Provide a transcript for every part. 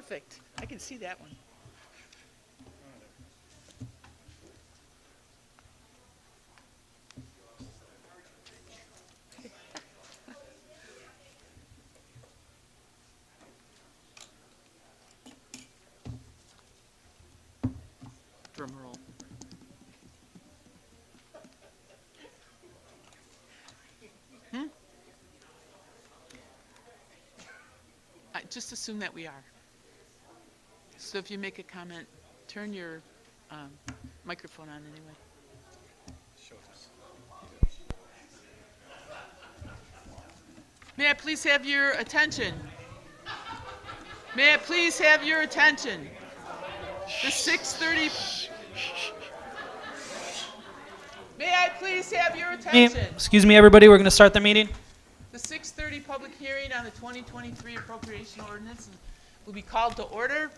perfect. I can see that one. Drum roll. I just assume that we are. So if you make a comment, turn your microphone on anyway. May I please have your attention? May I please have your attention? The 6:30. May I please have your attention? Excuse me, everybody. We're going to start the meeting. The 6:30 public hearing on the 2023 appropriation ordinance will be called to order.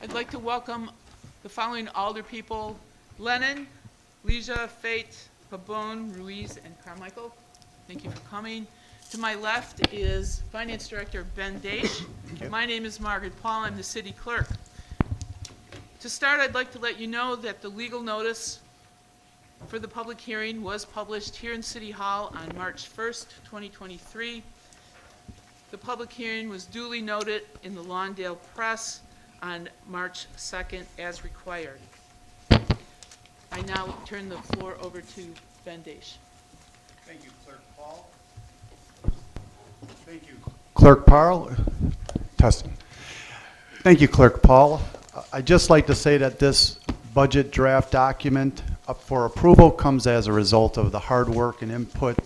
I'd like to welcome the following alder people: Lennon, Leisha, Fate, Pabon, Ruiz, and Carmichael. Thank you for coming. To my left is Finance Director Ben Daish. My name is Margaret Paul. I'm the city clerk. To start, I'd like to let you know that the legal notice for the public hearing was published here in City Hall on March 1st, 2023. The public hearing was duly noted in the Lawndale Press on March 2nd as required. I now turn the floor over to Ben Daish. Thank you, Clerk Paul. Thank you, Clerk Paul. Testing. Thank you, Clerk Paul. I'd just like to say that this budget draft document up for approval comes as a result of the hard work and input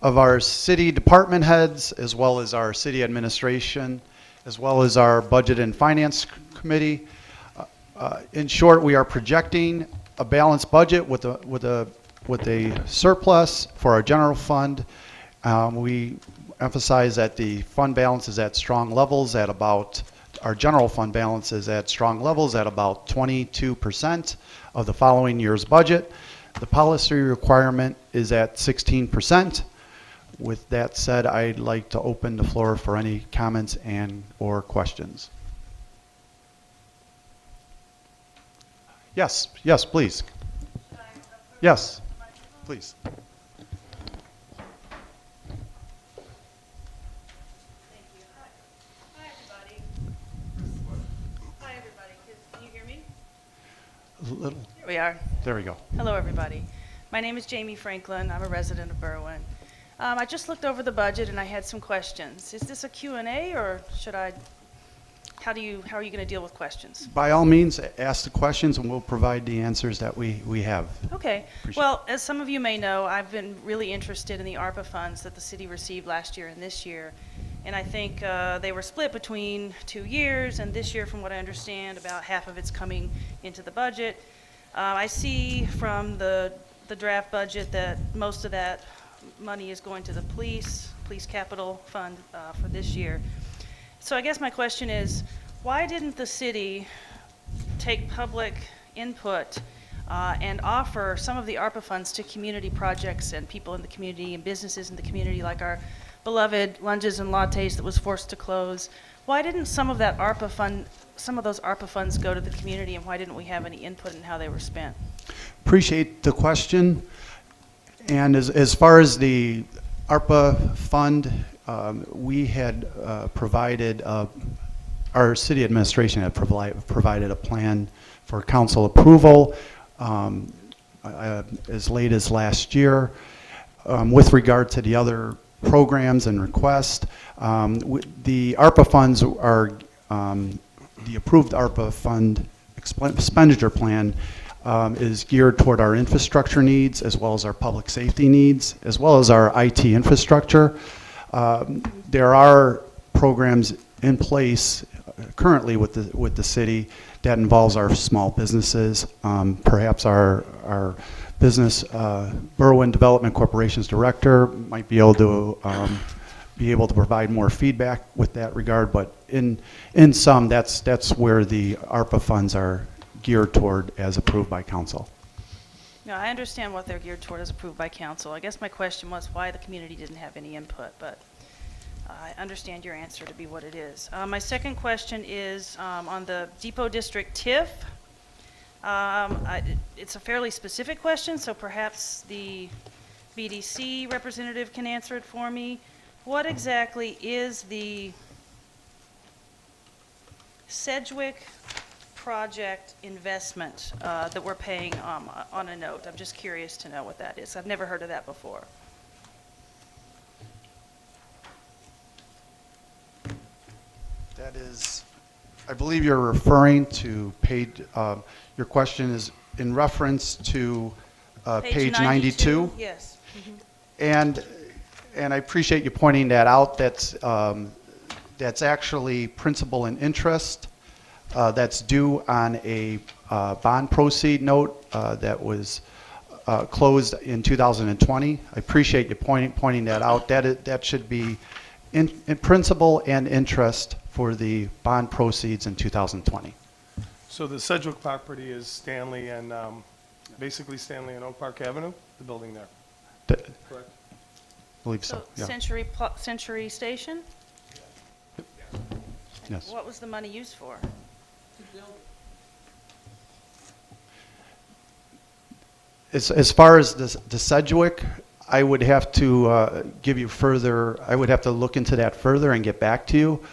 of our city department heads, as well as our city administration, as well as our budget and finance committee. In short, we are projecting a balanced budget with a surplus for our general fund. We emphasize that the fund balance is at strong levels at about, our general fund balance is at strong levels at about 22% of the following year's budget. The policy requirement is at 16%. With that said, I'd like to open the floor for any comments and or questions. Yes, please. Yes, please. Little. Here we are. There we go. Hello, everybody. My name is Jamie Franklin. I'm a resident of Berwyn. I just looked over the budget and I had some questions. Is this a Q&A or should I, how are you going to deal with questions? By all means, ask the questions and we'll provide the answers that we have. Okay. Appreciate Well, as some of you may know, I've been really interested in the ARPA funds that the city received last year and this year. And I think they were split between 2 years, and this year, from what I understand, about half of it's coming into the budget. I see from the draft budget that most of that money is going to the police capital fund for this year. So I guess my question is, why didn't the city take public input and offer some of the ARPA funds to community projects and people in the community and businesses in the community, like our beloved Lunges and Lattes that was forced to close? Why didn't some of that ARPA fund, some of those ARPA funds go to the community, and why didn't we have any input in how they were spent? Appreciate the question. And as far as the ARPA fund, we had provided, our city administration had provided a plan for council approval as late as last year. With regard to the other programs and requests, the ARPA funds are, the approved ARPA fund expenditure plan is geared toward our infrastructure needs, as well as our public safety needs, as well as our IT infrastructure. There are programs in place currently with the city that involves our small businesses. Perhaps our business Berwyn Development Corporation's director might be able to provide more feedback with that regard. But in sum, that's where the ARPA funds are geared toward as approved by council. No, I understand what they're geared toward as approved by council. I guess my question was why the community didn't have any input, but I understand your answer to be what it is. My second question is on the Depot District TIF. It's a fairly specific question, so perhaps the BDC representative can answer it for me. What exactly is the Sedgwick project investment that we're paying on a note? I'm just curious to know what that is. I've never heard of that before. That is, I believe you're referring to page, your question is in reference to page 92? Yes. And I appreciate you pointing that out. That's actually principal and interest that's due on a bond proceed note that was closed in 2020. I appreciate you pointing that out. That should be in principal and interest for the bond proceeds in 2020. So the Sedgwick property is Stanley and, basically Stanley and Oak Park Avenue, the building there, correct? I believe so, So yeah. Century Station? Yes. What was the money used for? As far as the Sedgwick, I would have to give you further, I would have to look into that further and get back to you.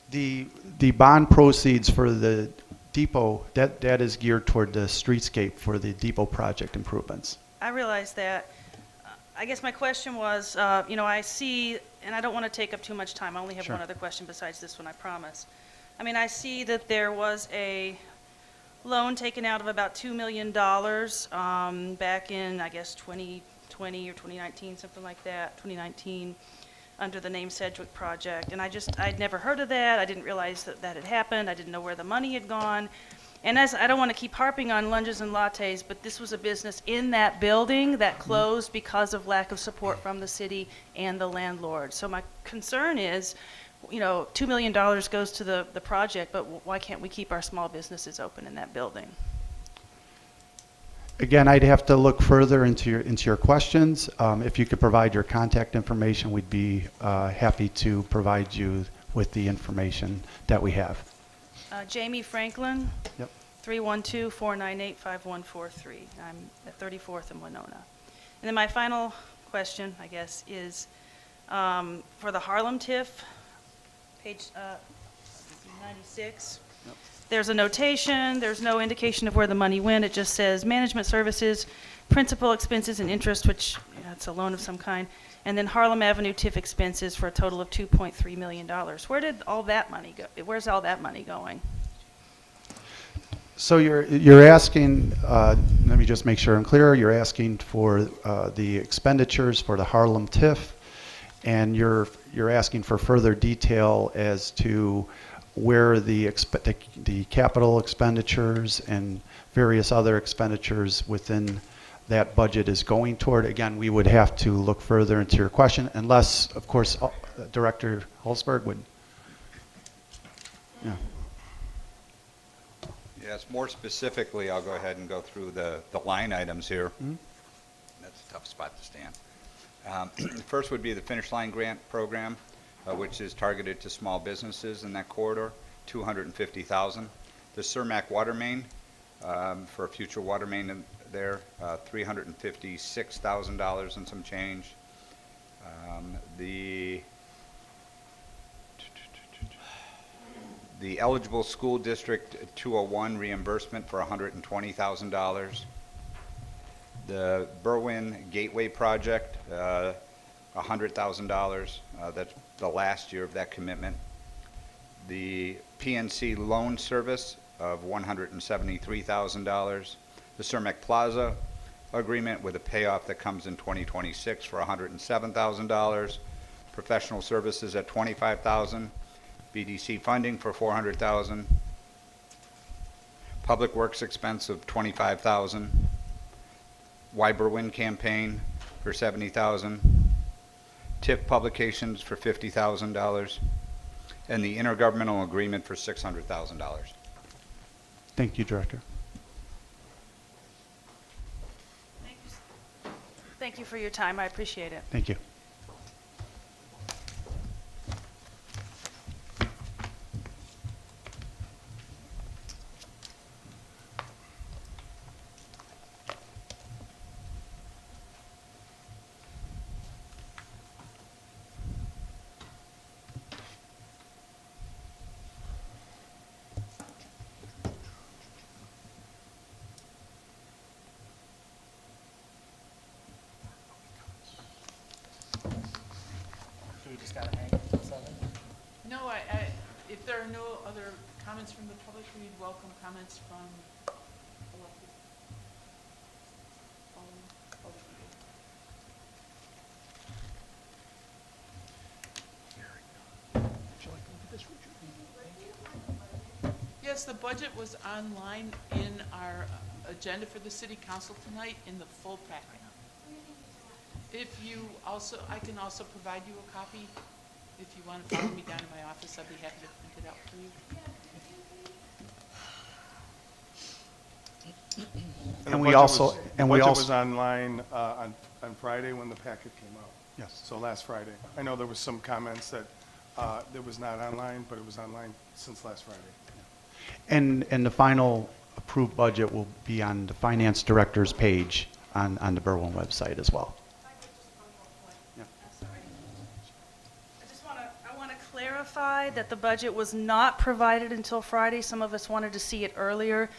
The bond proceeds for the depot, that is geared toward the streetscape for the depot project improvements. I realize that. I guess my question was, I see, and I don't want to take up too much time. I only have Sure. one other question besides this one, I promise. I mean, I see that there was a loan taken out of about $2 million back in, I guess, 2020 or 2019, something like that, 2019, under the name Sedgwick Project. And I'd never heard of that. I didn't realize that that had happened. I didn't know where the money had gone. And I don't want to keep harping on lunges and lattes, but this was a business in that building that closed because of lack of support from the city and the landlord. So my concern is, $2 million goes to the project, but why can't we keep our small businesses open in that building? Again, I'd have to look further into your questions. If you could provide your contact information, we'd be happy to provide you with the information that we have. Jamie Franklin, Yep. 312-498-5143. I'm at 34th and Winona. And then my final question, I guess, is for the Harlem TIF, page 96. Yep. There's a notation, there's no indication of where the money went. It just says management services, principal expenses and interest, which it's a loan of some kind, and then Harlem Avenue TIF expenses for a total of $2.3 million. Where did all that money go? Where's all that money going? So you're asking, let me just make sure I'm clear, you're asking for the expenditures for the Harlem TIF, and you're asking for further detail as to where the capital expenditures and various other expenditures within that budget is going toward. Again, we would have to look further into your question, unless, of course, Director Holzberg would. Yeah. Yes, more specifically, I'll go ahead and go through the line items here. Mm-hmm. That's a tough spot to stand. First would be the Finish Line Grant Program, which is targeted to small businesses in that corridor, $250,000. The Cermak Water Main, for a future water main there, $356,000 and some change. The eligible school district 201 reimbursement for $120,000. The Berwyn Gateway project, $100,000. That's the last year of that commitment. The PNC loan service of $173,000. The Cermak Plaza agreement with a payoff that comes in 2026 for $107,000. Professional services at $25,000. BDC funding for $400,000. Public Works expense of $25,000. Berwyn campaign for $70,000. TIF publications for $50,000. And the intergovernmental agreement for $600,000. Thank you, Director. Thank you for your time. I appreciate it. Thank you. No, if there are no other comments from the public, we'd welcome comments from elected. Public meeting. Yes, the budget was online in our agenda for the city council tonight in the full packet. If you also, I can also provide you a copy. If you want to follow me down to my office, I'd be happy to print it out for you. And And the we budget also- was- and we The budget also- was online on Friday when the packet came out. Yes. So last Friday. I know there was some comments that it was not online, but it was online since last Friday. And the final approved budget will be on the finance director's page on the Berwyn website as well. Yeah. I want to clarify that the budget was not provided until Friday. Some of us wanted to see it earlier.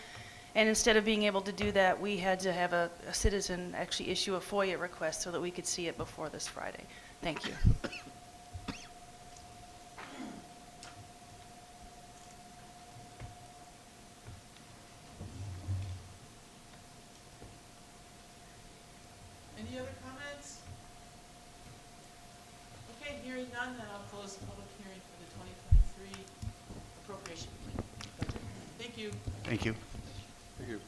And instead of being able to do that, we had to have a citizen actually issue a FOIA request so that we could see it before this Friday. Thank you. Any other comments? Okay, hearing none, then I'll close the public hearing for the 2023 appropriation budget. Thank you. Thank you. Thank you.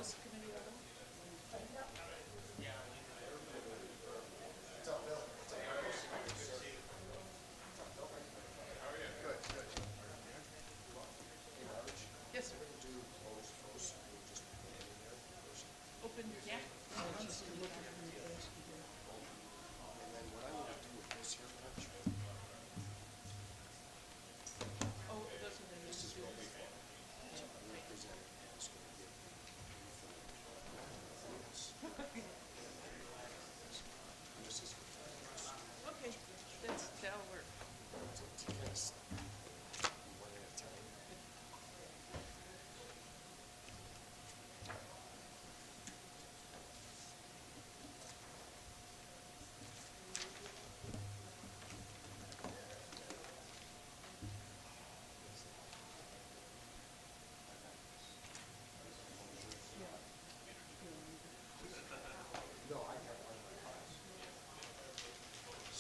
close committee level? Yes, sir. Open, yeah. Oh, those are the new students. Okay, that'll work.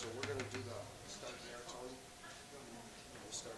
So we're gonna do the start there, Tony? We'll start.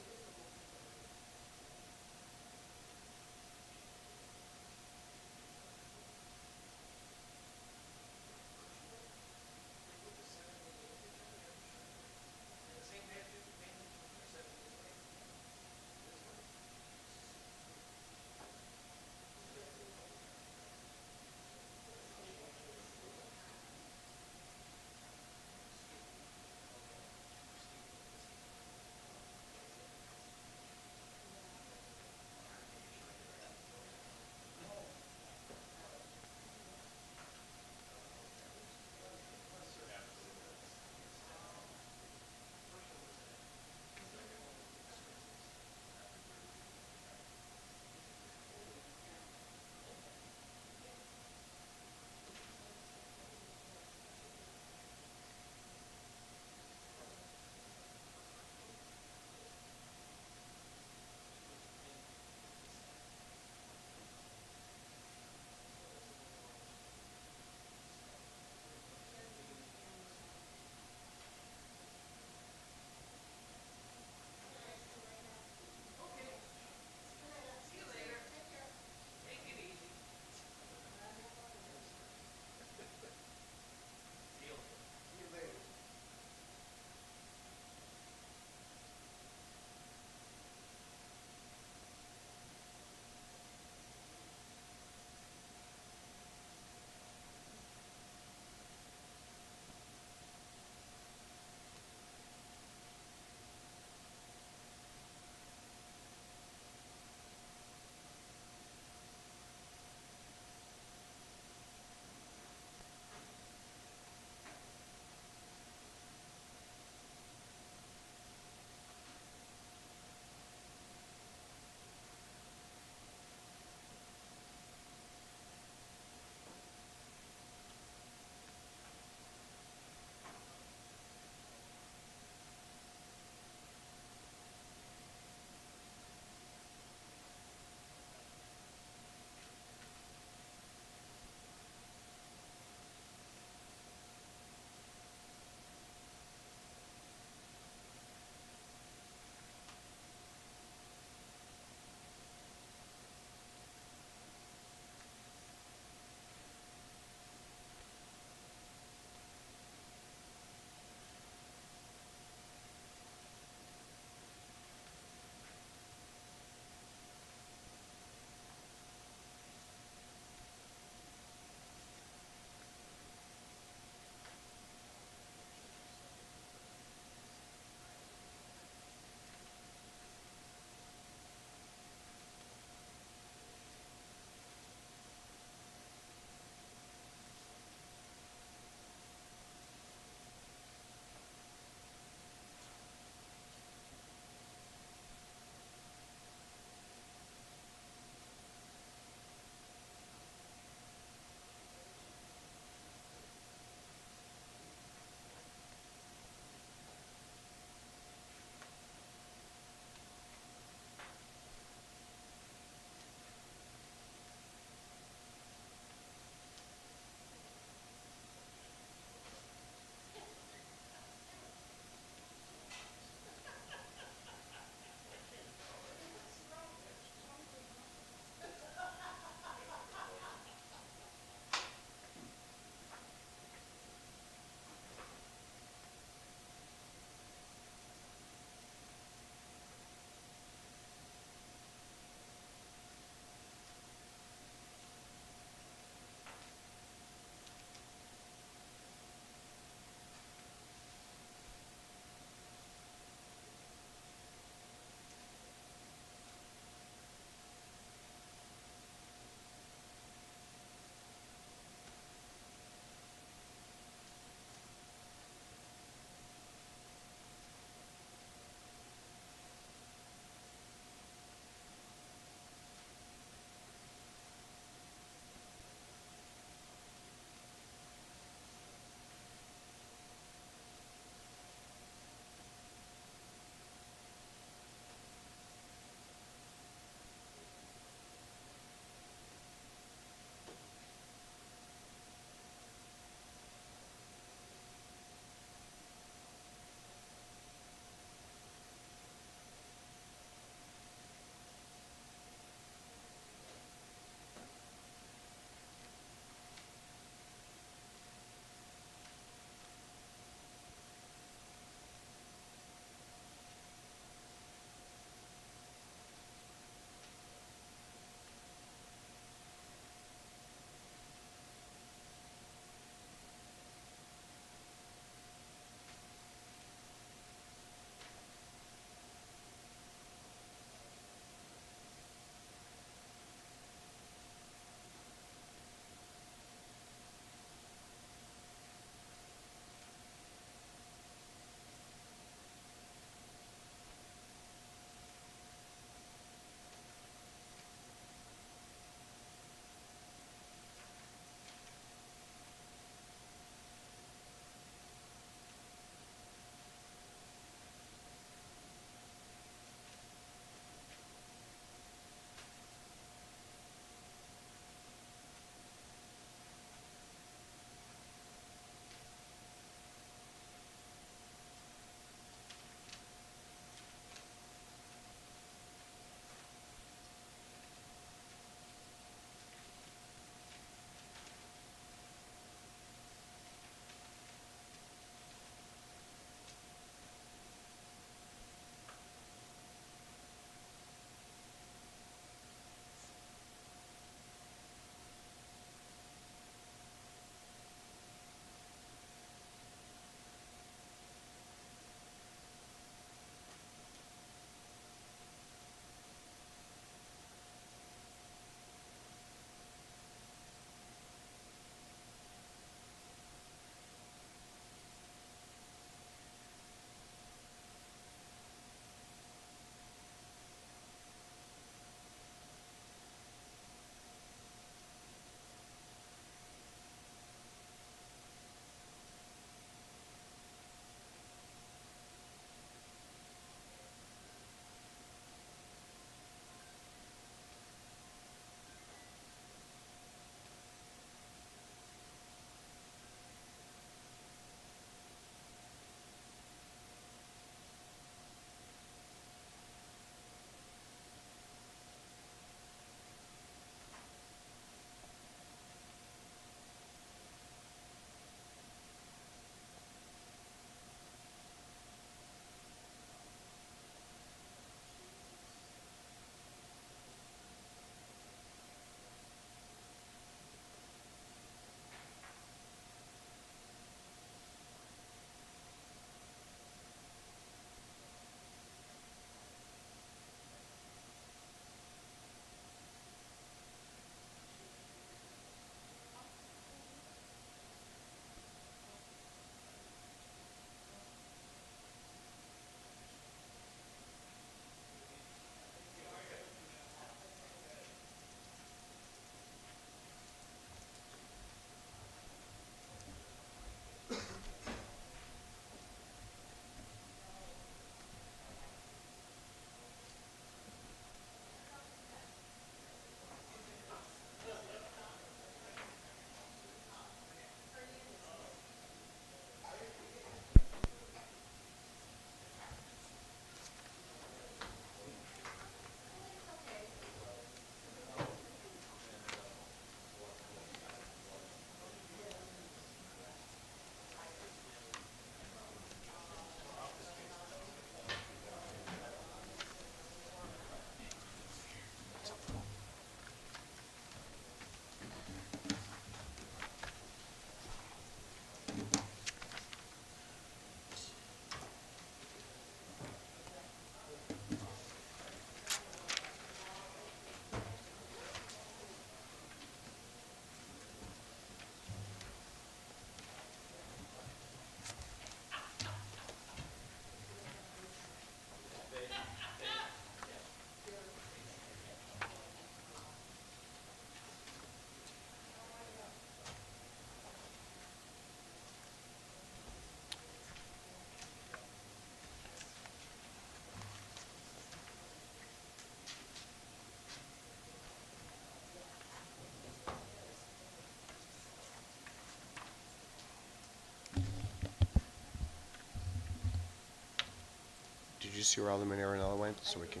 see where Alderman Aaronella went, so we can,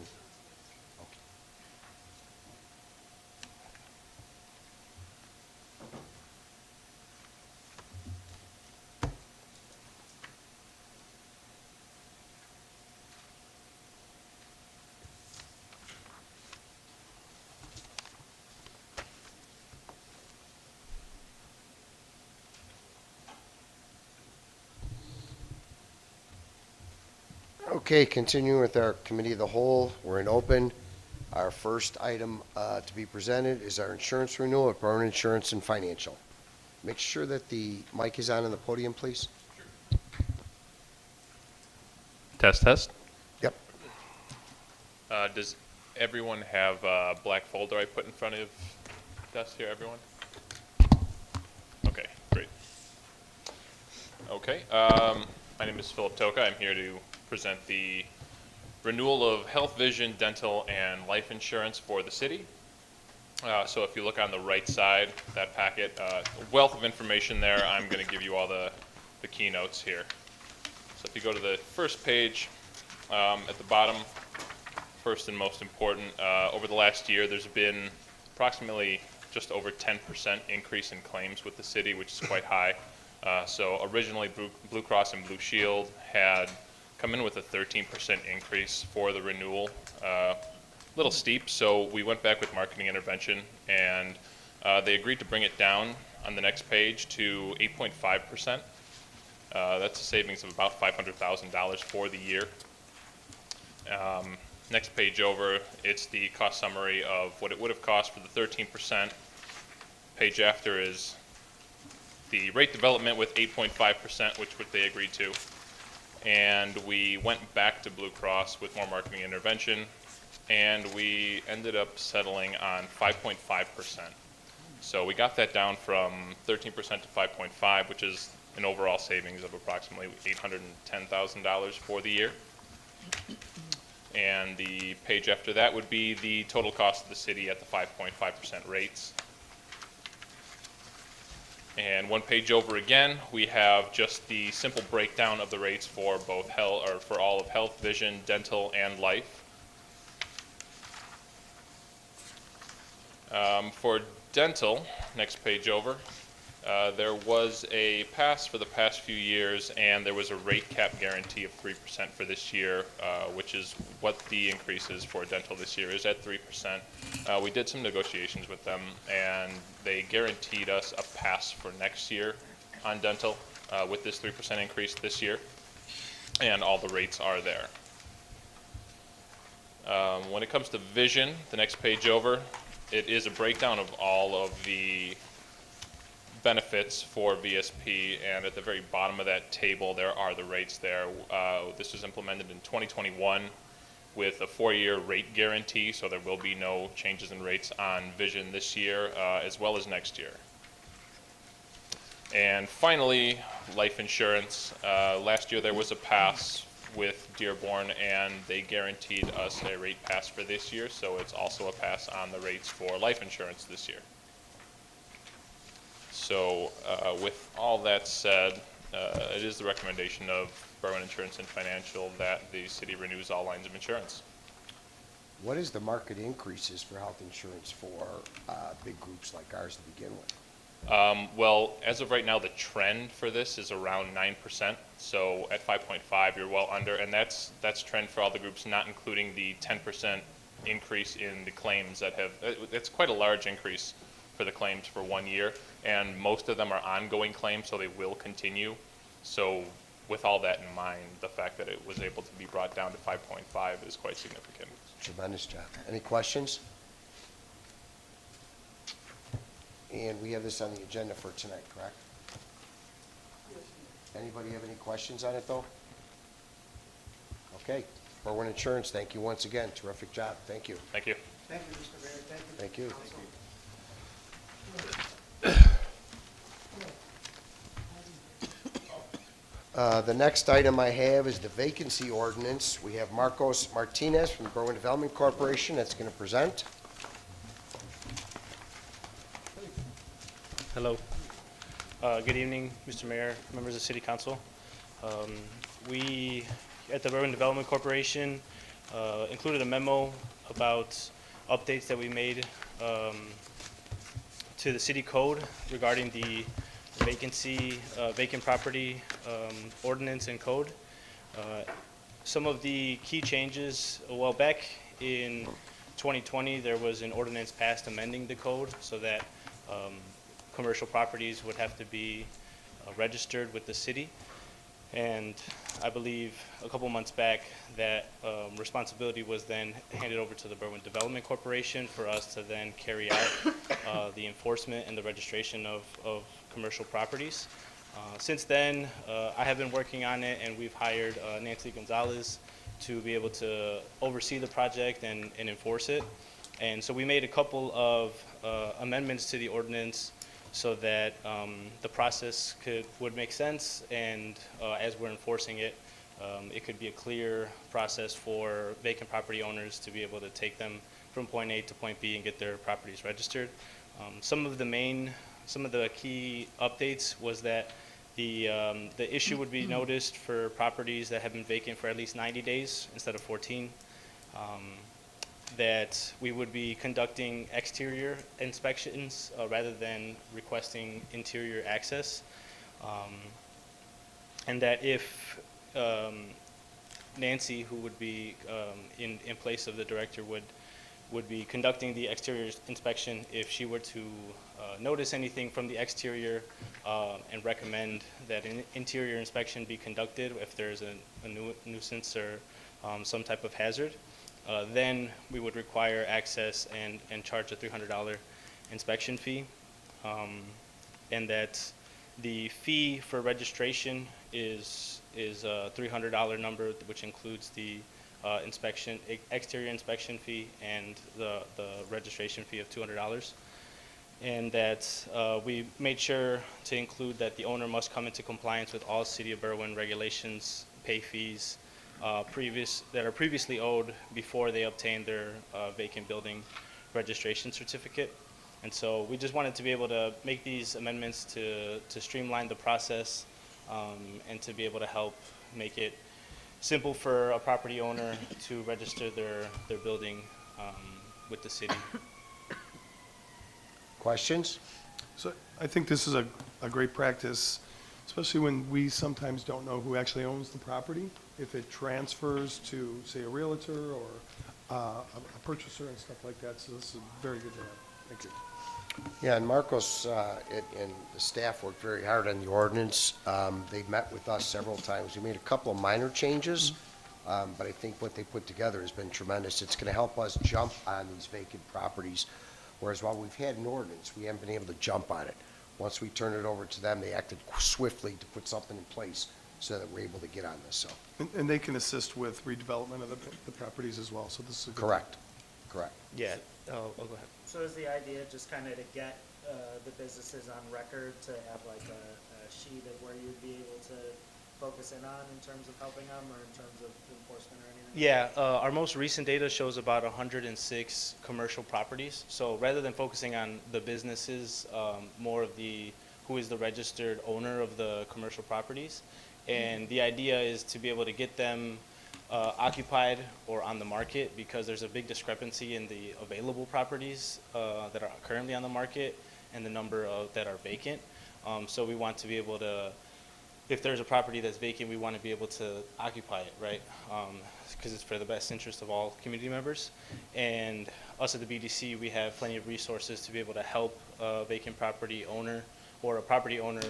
okay. Okay, continuing with our committee of the whole, we're in open. Our first item to be presented is our insurance renewal at Berwyn Insurance and Financial. Make sure that the mic is on the podium, please. Test, test. Yep. Does everyone have a black folder I put in front of us here, everyone? Okay, great. Okay, my name is Philip Toka. I'm here to present the renewal of health, vision, dental, and life insurance for the city. So if you look on the right side, that packet, a wealth of information there. I'm going to give you all the keynotes here. So if you go to the first page, at the bottom, first and most important, over the last year, there's been approximately just over 10% increase in claims with the city, which is quite high. So originally, Blue Cross and Blue Shield had come in with a 13% increase for the renewal. Little steep, so we went back with marketing intervention, and they agreed to bring it down on the next page to 8.5%. That's a savings of about $500,000 for the year. Next page over, it's the cost summary of what it would have cost for the 13%. Page after is the rate development with 8.5%, which they agreed to. And we went back to Blue Cross with more marketing intervention, and we ended up settling on 5.5%. So we got that down from 13% to 5.5, which is an overall savings of approximately $810,000 for the year. And the page after that would be the total cost of the city at the 5.5% rates. And one page over again, we have just the simple breakdown of the rates for both health, or for all of health, vision, dental, and life. For dental, next page over, there was a pass for the past few years, and there was a rate cap guarantee of 3% for this year, which is what the increase is for dental this year, is at 3%. We did some negotiations with them, and they guaranteed us a pass for next year on dental with this 3% increase this year, and all the rates are there. When it comes to vision, the next page over, it is a breakdown of all of the benefits for VSP, and at the very bottom of that table there are the rates there. This was implemented in 2021 with a 4-year rate guarantee, so there will be no changes in rates on vision this year as well as next year. And finally, life insurance. Last year there was a pass with Dearborn, and they guaranteed us a rate pass for this year, so it's also a pass on the rates for life insurance this year. So with all that said, it is the recommendation of Berwyn Insurance and Financial that the city renews all lines of insurance. What is the market increases for health insurance for big groups like ours to begin with? Well, as of right now, the trend for this is around 9%. So at 5.5, you're well under, and that's trend for all the groups, not including the 10% increase in the claims that have. It's quite a large increase for the claims for 1 year, and most of them are ongoing claims, so they will continue. So with all that in mind, the fact that it was able to be brought down to 5.5 is quite significant. Tremendous job. Any questions? And we have this on the agenda for tonight, correct? Anybody have any questions on it, though? Okay. Berwyn Insurance, thank you once again. Terrific job. Thank you. Thank you. Thank you, Mr. Mayor. Thank you. Thank you. The next item I have is the vacancy ordinance. We have Marcos Martinez from the Berwyn Development Corporation that's going to present. Hello. Good evening, Mr. Mayor, members of City Council. We at the Berwyn Development Corporation included a memo about updates that we made to the city code regarding the vacant property ordinance and code. Some of the key changes, well, back in 2020, there was an ordinance passed amending the code so that commercial properties would have to be registered with the city. And I believe a couple months back that responsibility was then handed over to the Berwyn Development Corporation for us to then carry out the enforcement and the registration of commercial properties. Since then, I have been working on it, and we've hired Nancy Gonzalez to be able to oversee the project and enforce it. And so we made a couple of amendments to the ordinance so that the process would make sense, and as we're enforcing it, it could be a clear process for vacant property owners to be able to take them from point A to point B and get their properties registered. Some of the key updates was that the issue would be noticed for properties that have been vacant for at least 90 days instead of 14. That we would be conducting exterior inspections rather than requesting interior access. And that if Nancy, who would be in place of the director, would be conducting the exterior inspection, if she were to notice anything from the exterior and recommend that an interior inspection be conducted if there's a nuisance or some type of hazard, then we would require access and charge a $300 inspection fee. And that the fee for registration is a $300 number, which includes the exterior inspection fee and the registration fee of $200. And that we made sure to include that the owner must come into compliance with all City of Berwyn regulations, pay fees that are previously owed before they obtain their vacant building registration certificate. And so we just wanted to be able to make these amendments to streamline the process and to be able to help make it simple for a property owner to register their building with the city. Questions? So I think this is a great practice, especially when we sometimes don't know who actually owns the property. If it transfers to, say, a realtor or a purchaser and stuff like that, so this is very good to have. Thank you. Yeah, and Marcos and the staff worked very hard on the ordinance. They met with us several times. We made a couple of minor changes, but I think what they put together has been tremendous. It's going to help us jump on these vacant properties, whereas while we've had an ordinance, we haven't been able to jump on it. Once we turned it over to them, they acted swiftly to put something in place so that we're able to get on this. So And they can assist with redevelopment of the properties as well, so this is a good. correct. Yeah. Oh, go ahead. So is the idea just kind of to get the businesses on record to have like a sheet of where you'd be able to focus in on in terms of helping them or in terms of enforcement or anything? Yeah, our most recent data shows about 106 commercial properties. So rather than focusing on the businesses, more of who is the registered owner of the commercial properties. And the idea is to be able to get them occupied or on the market, because there's a big discrepancy in the available properties that are currently on the market and the number that are vacant. So we want to be able to, if there's a property that's vacant, we want to be able to occupy it, right? Because it's for the best interest of all community members. And us at the BDC, we have plenty of resources to be able to help a vacant property owner or a property owner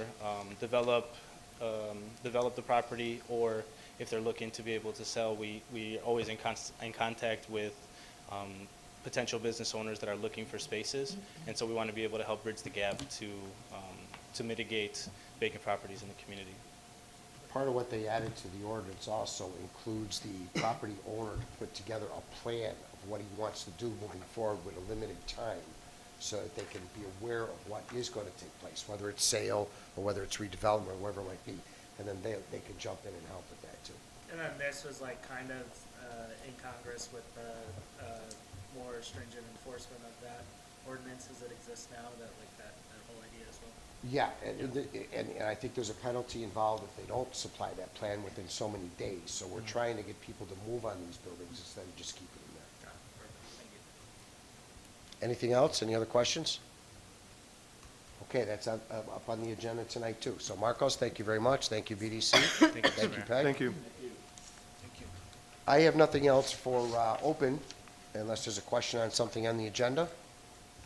develop the property, or if they're looking to be able to sell, we are always in contact with potential business owners that are looking for spaces. And so we want to be able to help bridge the gap to mitigate vacant properties in the community. Part of what they added to the ordinance also includes the property owner to put together a plan of what he wants to do moving forward with a limited time, so that they can be aware of what is going to take place, whether it's sale or whether it's redevelopment or whatever it might be. And then they can jump in and help with that too. And then this was like kind of in Congress with the more stringent enforcement of that ordinance as it exists now, that like that whole idea as well. Yeah, and I think there's a penalty involved if they don't supply that plan within so many days. So we're trying to get people to move on these buildings instead of just keeping them there. Anything else? Any other questions? Okay, that's up on the agenda tonight too. So Marcos, thank you very much. Thank you, BDC. Thank you, Peg. Thank you. I have nothing else for open unless there's a question on something on the agenda.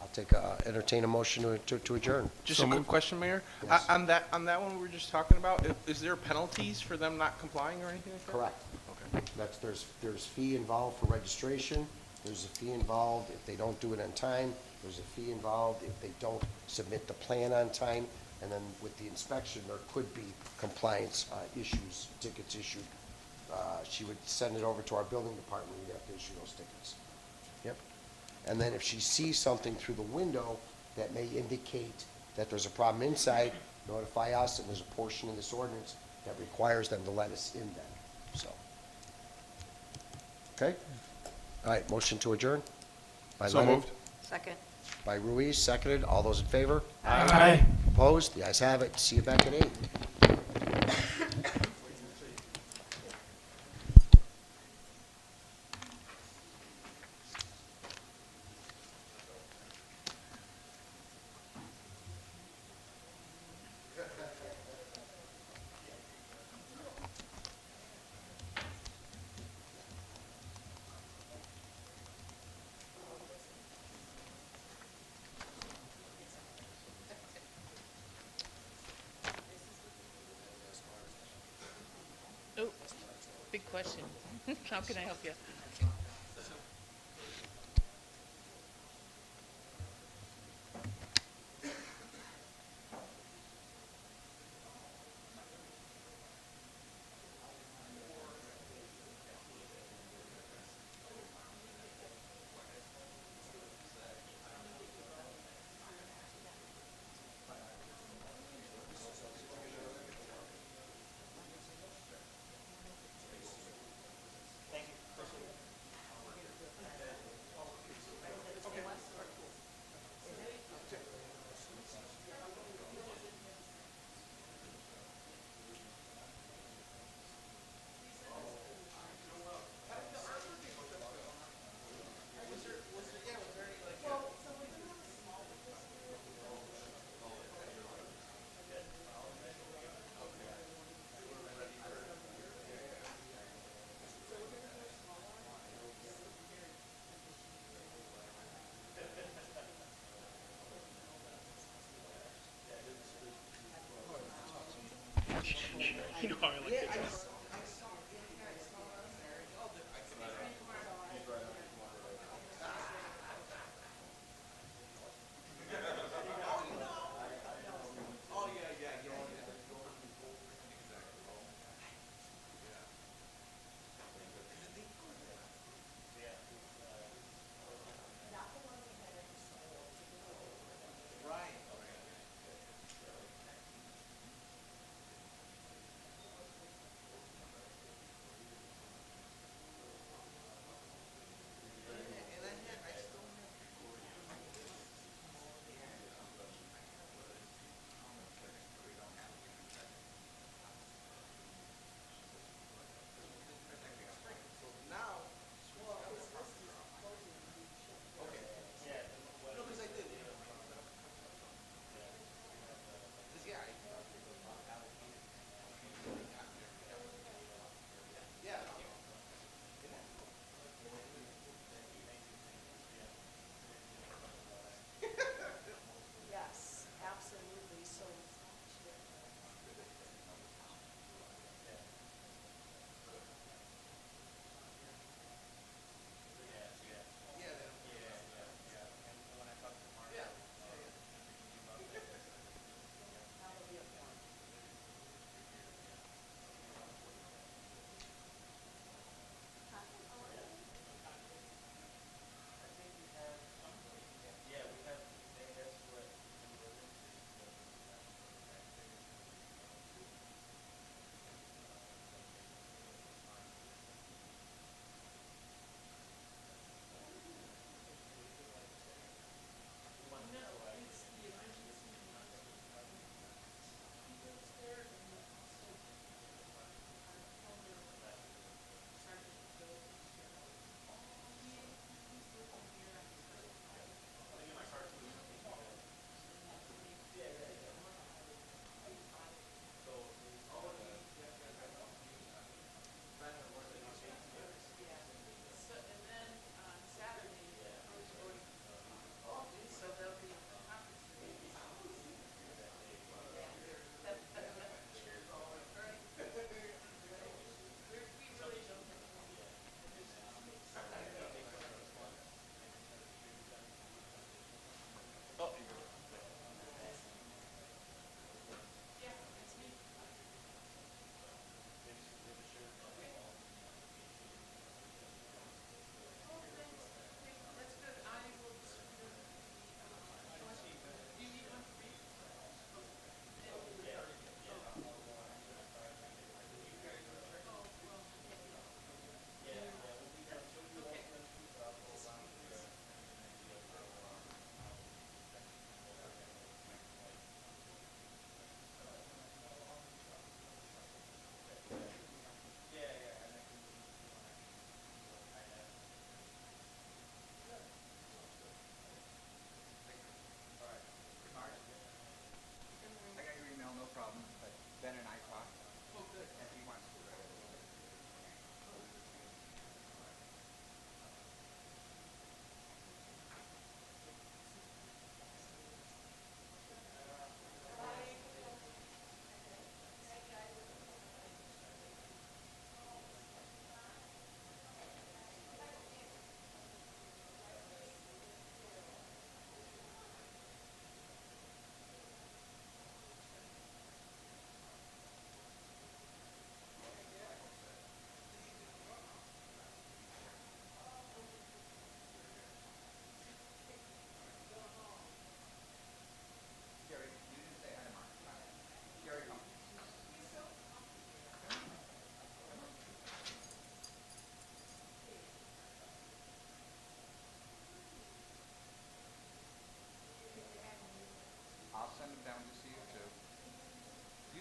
I'll entertain a motion to adjourn. Just a quick question, Mayor. Yes. On that one we were just talking about, is there penalties for them not complying or anything like that? Correct. Okay. There's fee involved for registration. There's a fee involved if they don't do it on time. There's a fee involved if they don't submit the plan on time. And then with the inspection, there could be compliance issues, tickets issued. She would send it over to our building department. We'd have to issue those tickets. Yep. And then if she sees something through the window that may indicate that there's a problem inside, notify us, and there's a portion of this ordinance that requires them to let us in then, so. Okay? All right, motion to adjourn? By So Lennon, moved. Second. by Ruiz, seconded. All those in favor? Aye. Opposed? The ayes have it. See you back at 8. Oh, big question. How can I help you?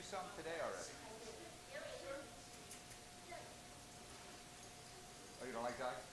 you some today already? Oh, you don't like dogs?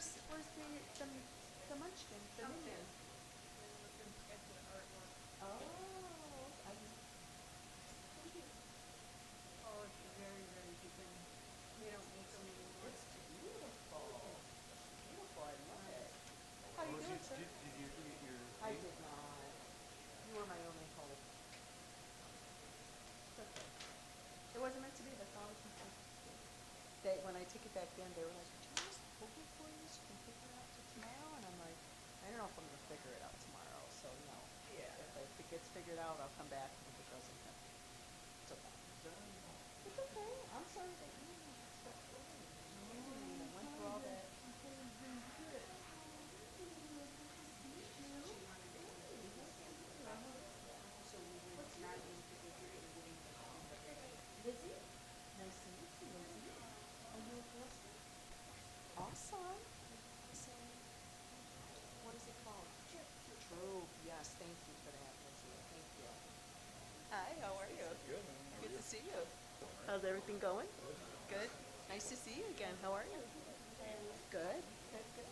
where's the munchkin, the minion? Oh, I just, thank you. Oh, it's very, very deep in, they don't make them anymore. It's beautiful. Beautiful, I love it. How you doing, sir? Did you eat your? I did not. You were my only hope. It's okay. It wasn't meant to be, that's all I can say. They, when I took it back then, they were like, "Can you just hold it for you so you can figure it out till tomorrow?" And I'm like, I don't know if I'm gonna figure it out tomorrow, so no. Yeah. If it gets figured out, I'll come back, and if it doesn't, then it's okay. It's okay, I'm sorry that you stepped away. I went through all that. Lizzie? Nice to meet you, Lizzie. Are you a Girl Scout? Awesome. What is it called? Troop. Yes, thank you for that, Lizzie. Thank you. Hi, how are you? Good. Good to see you. How's everything going? Good. Nice to see you again. How are you? Good. Good, good.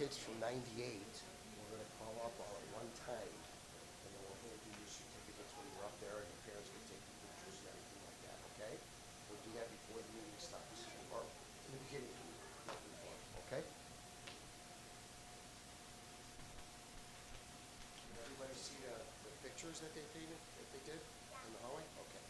kids from 98, we're going to call up all at one time, and then we'll hand you your certificates when you're up there, and your parents can take your pictures and everything like that, okay? We'll do that before the meeting starts, or in the beginning, not before, okay? Did everybody see the pictures that they painted, that they did in the hallway? Okay.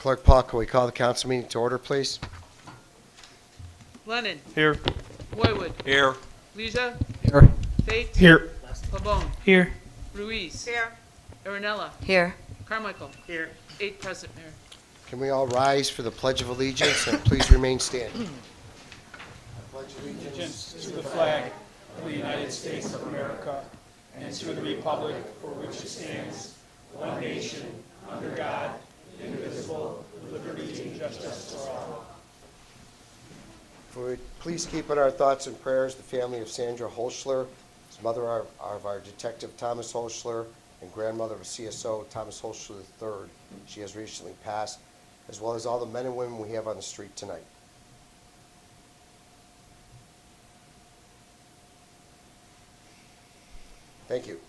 Clerk Paul, can we call the council meeting to order, please? Lennon. Here. Roywood. Here. Leisure. Here. Fate. Here. Pabon. Here. Ruiz. Here. Aranella. Here. Carmichael. Here. 8 present, Mayor. Can we all rise for the Pledge of Allegiance and please remain standing? I pledge allegiance To the flag of the United States of America and to the republic for which it stands, one nation, under God, indivisible, with liberty and justice for all. If we would please keep in our thoughts and prayers the family of Sandra Holschler, his mother of our detective Thomas Holschler, and grandmother of CSO Thomas Holschler III. She has recently passed, as well as all the men and women we have on the street tonight. Thank you.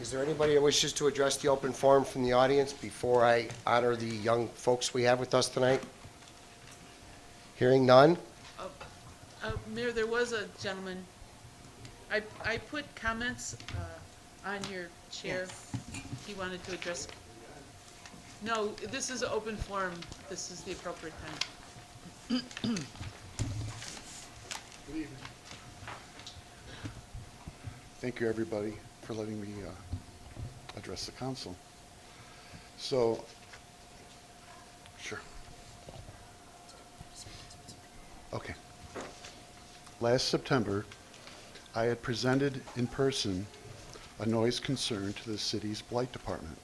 Is there anybody that wishes to address the open forum from the audience before I honor the young folks we have with us tonight? Hearing none? Mayor, there was a gentleman, I put comments on your chair. He wanted to address. No, this is an open forum. This is the appropriate time. Good evening. Thank you, everybody, for letting me address the council. So, sure. Okay. Last September, I had presented in person a noise concern to the city's blight department.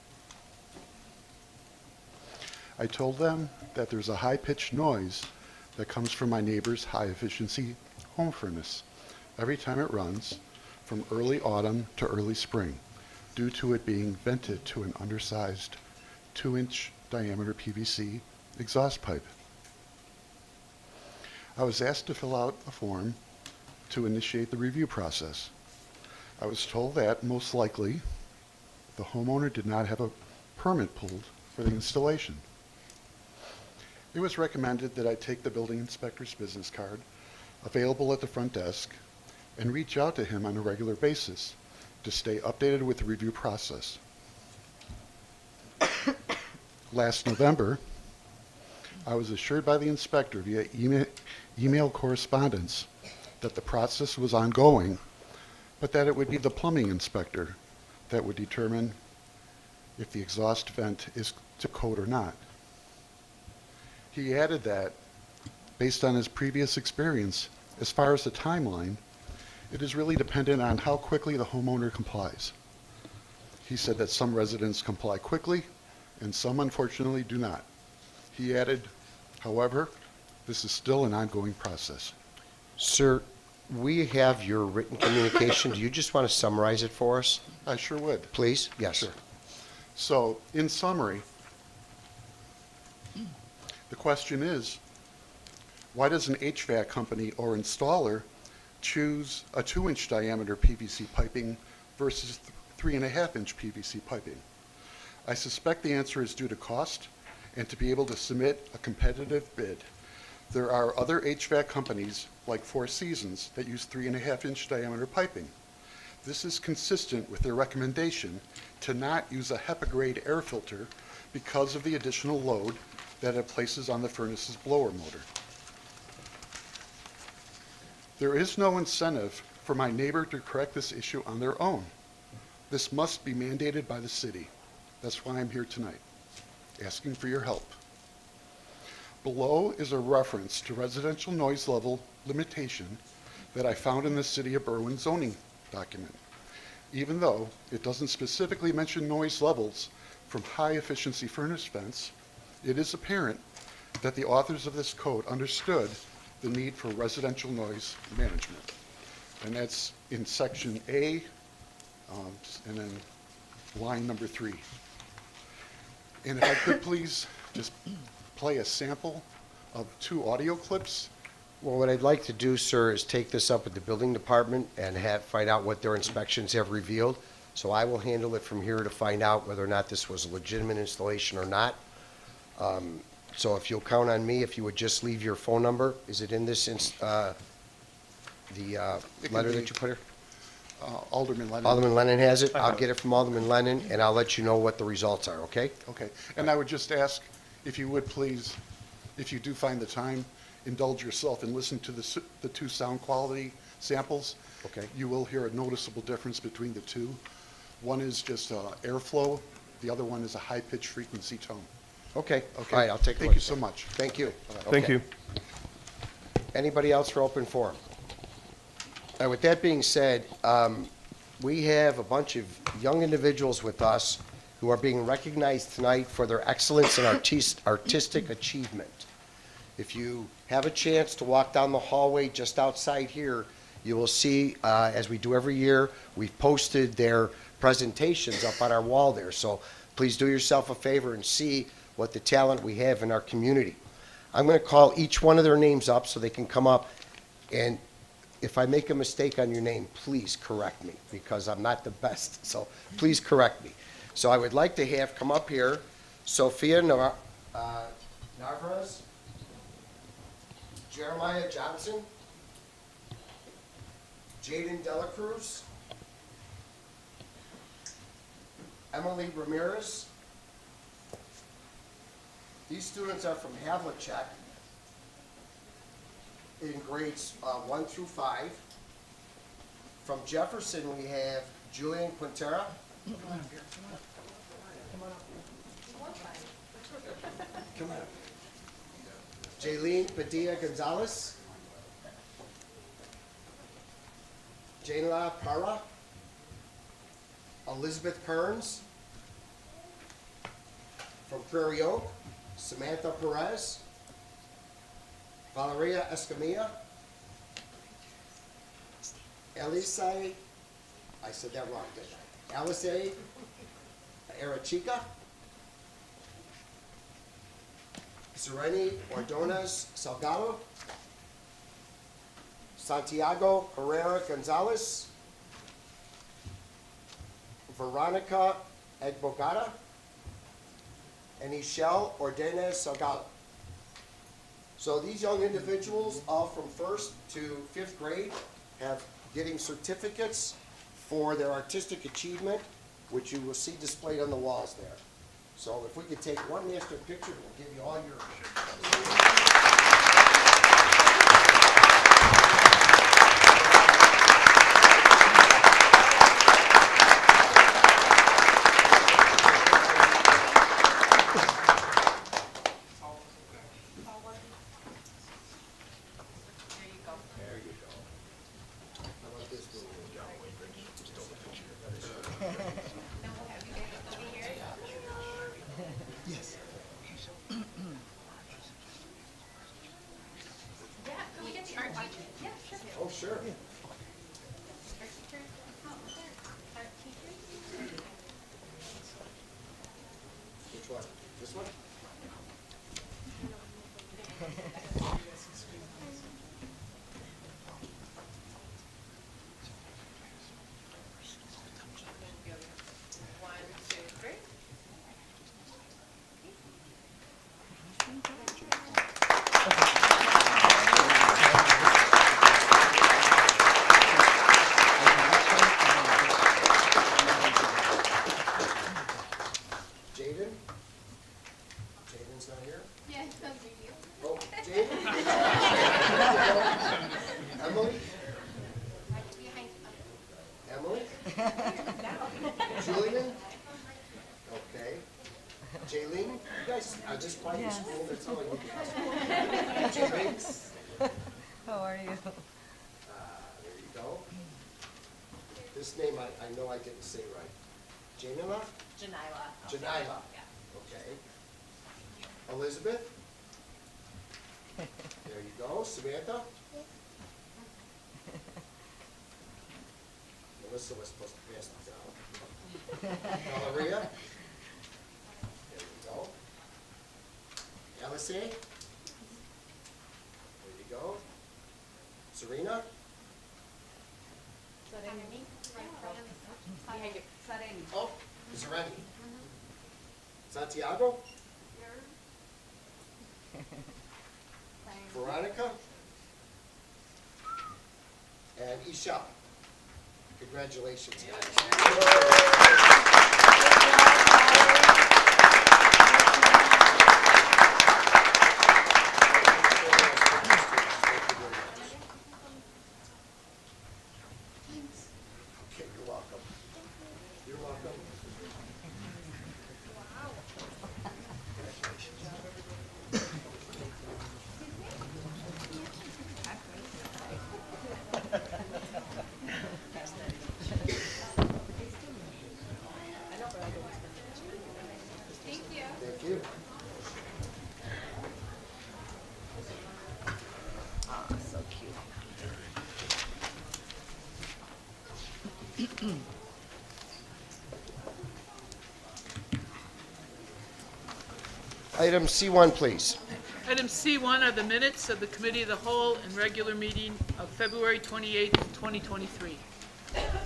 I told them that there's a high-pitched noise that comes from my neighbor's high-efficiency home furnace every time it runs from early autumn to early spring due to it being vented to an undersized 2-inch diameter PVC exhaust pipe. I was asked to fill out a form to initiate the review process. I was told that most likely the homeowner did not have a permit pulled for the installation. It was recommended that I take the building inspector's business card available at the front desk and reach out to him on a regular basis to stay updated with the review process. Last November, I was assured by the inspector via email correspondence that the process was ongoing, but that it would be the plumbing inspector that would determine if the exhaust vent is to code or not. He added that, based on his previous experience, as far as the timeline, it is really dependent on how quickly the homeowner complies. He said that some residents comply quickly and some unfortunately do not. He added, however, this is still an ongoing process. Sir, we have your written communication. Do you just want to summarize it for us, I sure would. please? Yes. Sure. So, in summary, the question is, why does an HVAC company or installer choose a 2-inch diameter PVC piping versus 3.5-inch PVC piping? I suspect the answer is due to cost and to be able to submit a competitive bid. There are other HVAC companies, like Four Seasons, that use 3.5-inch diameter piping. This is consistent with their recommendation to not use a HEPA-grade air filter because of the additional load that it places on the furnace's blower motor. There is no incentive for my neighbor to correct this issue on their own. This must be mandated by the city. That's why I'm here tonight, asking for your help. Below is a reference to residential noise level limitation that I found in the City of Berwyn zoning document. Even though it doesn't specifically mention noise levels from high-efficiency furnace vents, it is apparent that the authors of this code understood the need for residential noise management. And that's in section A, and then line number 3. And if I could please just play a sample of 2 audio clips. Well, what I'd like to do, sir, is take this up with the building department and find out what their inspections have revealed. So I will handle it from here to find out whether or not this was a legitimate installation or not. So if you'll count on me, if you would just leave your phone number. Is it in this, letter that you put here? Alderman Lennon. Alderman Lennon has it. I I'll have get it from Alderman Lennon, and I'll let you know what the results are, okay? Okay, and I would just ask, if you would please, if you do find the time, indulge yourself and listen to the two sound quality samples. Okay. You will hear a noticeable difference between the two. One is just airflow, the other one is a high-pitched frequency tone. Okay. Okay. All right, I'll take a look. Thank you so much. Thank you. Thank Okay. you. Anybody else for open forum? All right, with that being said, we have a bunch of young individuals with us who are being recognized tonight for their excellence in artistic achievement. If you have a chance to walk down the hallway just outside here, you will see, as we do every year, we've posted their presentations up on our wall there. So please do yourself a favor and see what the talent we have in our community. I'm going to call each one of their names up so they can come up, and if I make a mistake on your name, please correct me, because I'm not the best, so please correct me. So I would like to have come up here Sophia Narvaez, Jeremiah Johnson, Jaden Delacruz, Emily Ramirez. These students are from Havlicek in grades 1 through 5. From Jefferson, we have Julian Quintera. Come on. Jaylene Padilla Gonzalez. Janela Parra. Elizabeth Kearns. From Prairie Oak, Samantha Perez. Valeria Escamilla. Elisai, I said that wrong, didn't I? Elisai Arachica. Sereni Ordonez Salgado. Santiago Herrera Gonzalez. Veronica Egbogada. And Ishel Ordonez Salgado. So these young individuals, all from 1st to 5th grade, have getting certificates for their artistic achievement, which you will see displayed on the walls there. So if we could take one master picture, we'll give you all your. Oh, sure. Which one? This one? Jaden? Jaden's not here? Yeah, it's not big deal. Oh, Jaden? Emily? Emily? Julian? Okay. Jaylene? You guys are just quiet in school, that's all you guys. Jaylene? How are you? There you go. This name I know I didn't say right. Janila? Janila. Okay. Elizabeth? There you go. Samantha? Melissa was supposed to pass this out. Valeria? There you go. Alice? There you go. Serena? Oh, Sereni. Santiago? Veronica? And Isha. Congratulations, guys. Okay, you're welcome. You're welcome. Thank you. Item C1, please. Item C1 are the minutes of the Committee of the Whole and regular meeting of February 28th, 2023.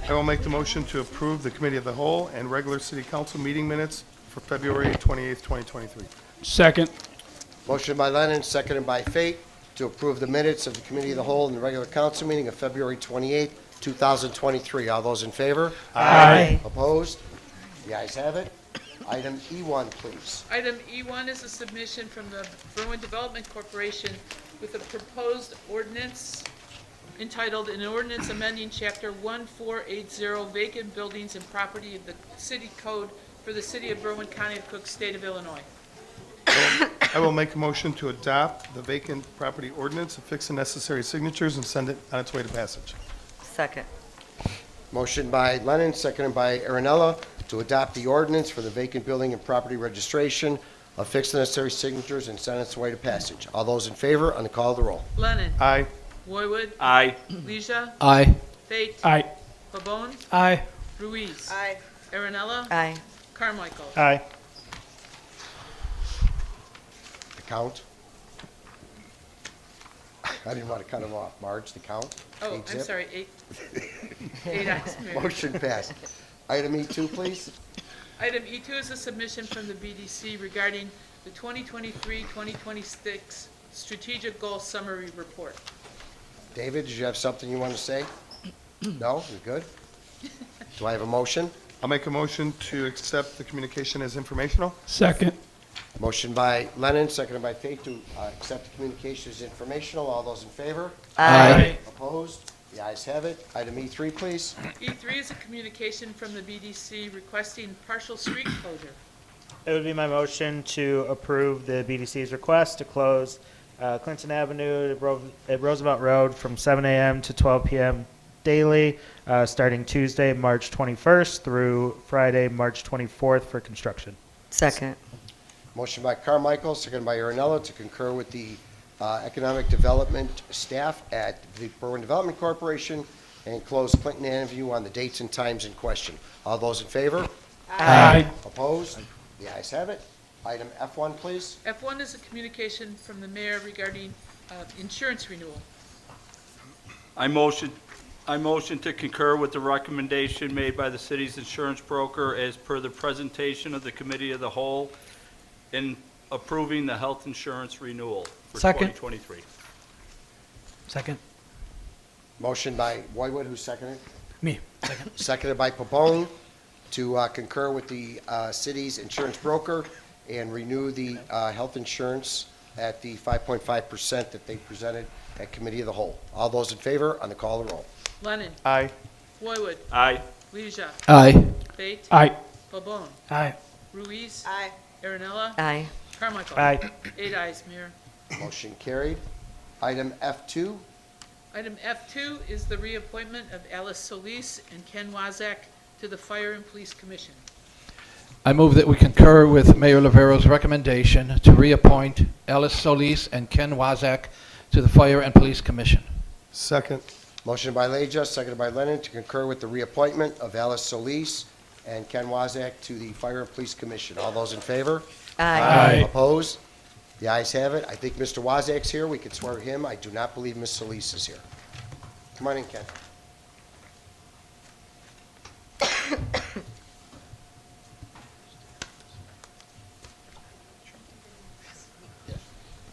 I will make the motion to approve the Committee of the Whole and regular City Council meeting minutes for February 28th, 2023. Second. Motion by Lennon, seconded by Fate, to approve the minutes of the Committee of the Whole and the regular council meeting of February 28th, 2023. All those in favor? Aye. Opposed? The ayes have it. Item E1, please. Item E1 is a submission from the Berwyn Development Corporation with a proposed ordinance entitled, "An Ordinance Amending Chapter 1480 Vacant Buildings and Property of the City Code for the City of Berwyn, County of Cook, State of Illinois." I will make a motion to adopt the vacant property ordinance, affix the necessary signatures, and send it on its way to passage. Second. Motion by Lennon, seconded by Aaronella, to adopt the ordinance for the vacant building and property registration, affix the necessary signatures, and send its way to passage. All those in favor, on the call of the roll. Lennon. Aye. Roywood. Aye. Leisure. Aye. Fate. Aye. Pabon. Aye. Ruiz. Aye. Aaronella. Aye. Carmichael. Aye. The count. I didn't want to cut him off. Marge, the count. Oh, Eight I'm zip. sorry, 8. 8 ayes, Mayor. Motion passed. Item E2, please. Item E2 is a submission from the BDC regarding the 2023-2026 Strategic Goal Summary Report. David, did you have something you want to say? No? You're good? Do I have a motion? I'll make a motion to accept the communication as informational. Second. Motion by Lennon, seconded by Fate, to accept the communication as informational. All those in favor? Aye. Opposed? The ayes have it. Item E3, please. E3 is a communication from the BDC requesting partial street closure. It would be my motion to approve the BDC's request to close Clinton Avenue at Roosevelt Road from 7 a.m. to 12 p.m. daily, starting Tuesday, March 21st through Friday, March 24th for construction. Second. Motion by Carmichael, seconded by Aaronella, to concur with the economic development staff at the Berwyn Development Corporation and close Clinton Avenue on the dates and times in question. All those in favor? Aye. Opposed? The ayes have it. Item F1, please. F1 is a communication from the mayor regarding insurance renewal. I motion to concur with the recommendation made by the city's insurance broker as per the presentation of the Committee of the Whole in approving the health insurance renewal for Second. 2023. Second. Motion by Roywood, who seconded? Me. Second. Seconded by Pabon, to concur with the city's insurance broker and renew the health insurance at the 5.5% that they presented at Committee of the Whole. All those in favor, on the call of the roll. Lennon. Aye. Roywood. Aye. Leisure. Aye. Fate. Aye. Pabon. Aye. Ruiz. Aye. Aaronella. Aye. Carmichael. Aye. 8 ayes, Mayor. Motion carried. Item F2. Item F2 is the reappointment of Alice Solis and Ken Wazak to the Fire and Police Commission. I move that we concur with Mayor Lavero's recommendation to reappoint Alice Solis and Ken Wazak to the Fire and Police Commission. Second. Motion by Leja, seconded by Lennon, to concur with the reappointment of Alice Solis and Ken Wazak to the Fire and Police Commission. All those in favor? Aye. Opposed? The ayes have it. I think Mr. Wazak's here. We can swear him. I do not believe Ms. Solis is here. Come on in, Ken.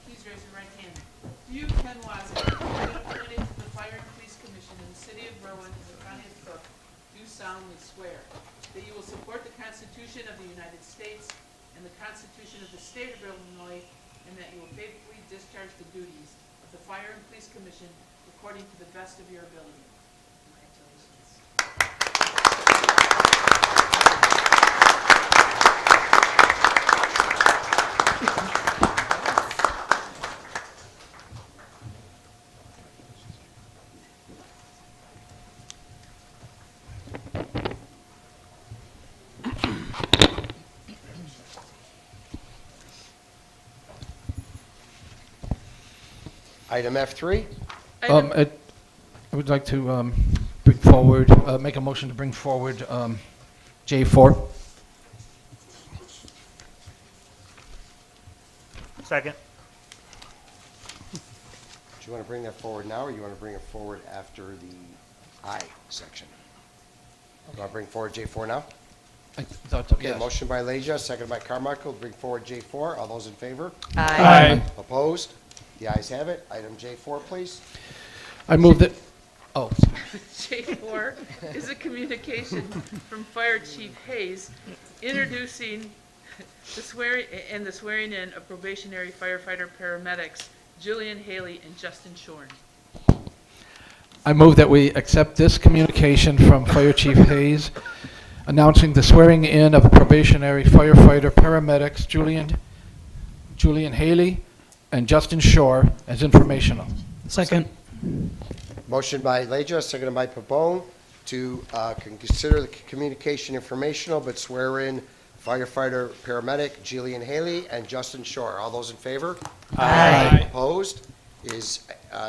Please raise your right hand. Do you, Ken Wazak, have been appointed to the Fire and Police Commission in the city of Berwyn and the county of Cook do solemnly swear that you will support the Constitution of the United States and the Constitution of the State of Illinois, and that you will faithfully discharge the duties of the Fire and Police Commission according to the best of your ability. Congratulations. Item F3. Item- I would like to bring forward, make a motion to bring forward J4. Second. Do you want to bring that forward now, or you want to bring it forward after the I section? You want to bring forward J4 now? I thought, Okay, yes. motion by Leisure, seconded by Carmichael, to bring forward J4. All those in favor? Aye. Opposed? The ayes have it. Item J4, please. I move that, oh, J4 is a communication from Fire Chief Hayes introducing the swearing in of probationary firefighter paramedics Julian Haley and Justin Shorn. I move that we accept this communication from Fire Chief Hayes announcing the swearing in of probationary firefighter paramedics Julian Haley and Justin Shore as informational. Second. Motion by Leisure, seconded by Pabon, to consider the communication informational, but swear in firefighter paramedic Julian Haley and Justin Shore. All those in favor? Aye. Opposed? Is